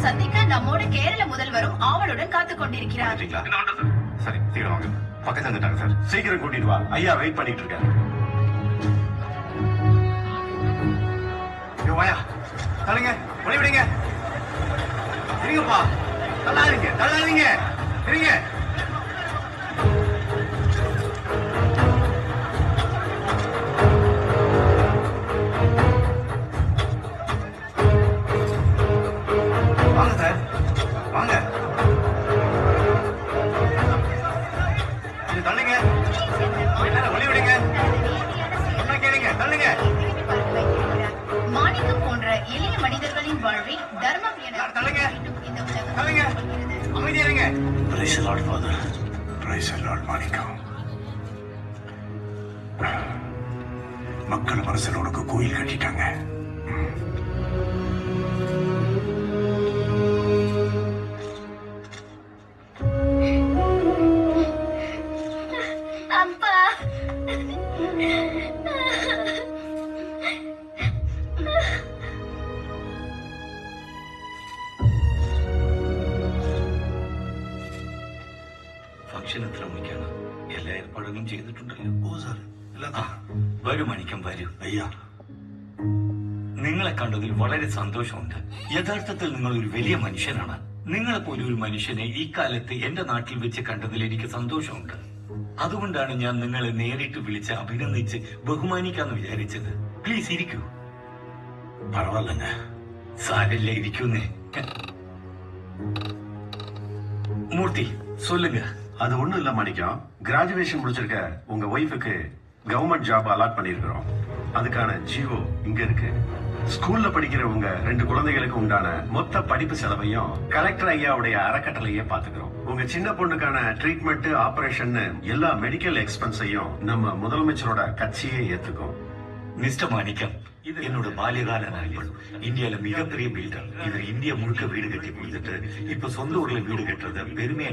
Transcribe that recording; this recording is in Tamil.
சந்திக்க நம்மோடு கேரள முதல்வரும் ஆவலுடன் காத்துக் கொண்டிருக்கிறார். சரி, சீக்கிரம் வாங்க. பக்கத்துல வந்துட்டாங்க சார். சீக்கிரம் கூட்டிட்டு வா. ஐயா வெயிட் பண்ணிட்டு இருக்காரு. வாயா, தள்ளுங்க, வழி விடுங்க. இருங்கப்பா, தள்ளாதீங்க, தள்ளாதீங்க, இருங்க. வாங்க சார், வாங்க. இது தள்ளுங்க, வழி விடுங்க. என்ன கேளுங்க, தள்ளுங்க. மாணிக்கம் போன்ற எளிய மனிதர்களின் வாழ்வை தர்மம் என தள்ளுங்க, இந்த உலகம் தள்ளுங்க. அமைதியா இருங்க. Praise the Lord, Father. Praise the Lord, மாணிக்கம். மக்கள் மனசில் உனக்கு கோயில் கட்டிட்டாங்க. அப்பா, ഫംഗ്ഷൻ എത്ര മണിക്കാണ്? എല്ലാ ഏർപ്പാടുകളും ചെയ്തിട്ടുണ്ടല്ലോ. ഓ സാർ, വരൂ മണിക്കം, വരൂ. ஐயா, നിങ്ങളെ കണ്ടതിൽ വളരെ സന്തോഷമുണ്ട്. യഥാർത്ഥത്തിൽ നിങ്ങൾ ഒരു വലിയ മനുഷ്യനാണ്. നിങ്ങളെ പോലെ ഒരു മനുഷ്യനെ ഈ കാലത്ത് എന്റെ നാട്ടിൽ വെച്ച് കണ്ടതിൽ എനിക്ക് സന്തോഷമുണ്ട്. അതുകൊണ്ടാണ് ഞാൻ നിങ്ങളെ നേരിട്ട് വിളിച്ച് അഭിനന്ദിച്ച് ബഹുമാനിക്കാന്ന് വിചാരിച്ചത്. പ്ലീസ് ഇരിക്കൂ. பரவாயில்லைங்க. സാരല്ല, ഇരിക്കുന്നേ. മൂർത്തി, சொல்லுங்க. அது ஒண்ணும் இல்ல மாணிக்கம். கிராஜுவேஷன் முடிச்சிருக்க உங்க ஒய்ஃபுக்கு கவர்மெண்ட் ஜாப் அலாட் பண்ணிருக்கிறோம். அதுக்கான ஜிஓ இங்க இருக்கு. ஸ்கூல்ல படிக்கிற உங்க 2 குழந்தைகளுக்கு உண்டான மொத்த படிப்பு செலவையும் கலெக்டர் ஐயாவுடைய அறக்கட்டளையே பாத்துக்கிறோம். உங்க சின்ன பொண்ணுக்கான ட்ரீட்மெண்ட், ஆபரேஷன் எல்லா மெடிக்கல் எக்ஸ்பென்ஸையும் நம்ம முதலமைச்சரோட கட்சியே ஏத்துக்கும். மிஸ்டர் மாணிக்கம், இது என்னோட பால்யகால நண்பர். இந்தியால மிகப்பெரிய பில்டர். இவர் இந்தியா முழுக்க வீடு கட்டி கொடுத்துட்டு இப்ப சொந்த ஊர்ல வீடு கட்டுறத பெருமையா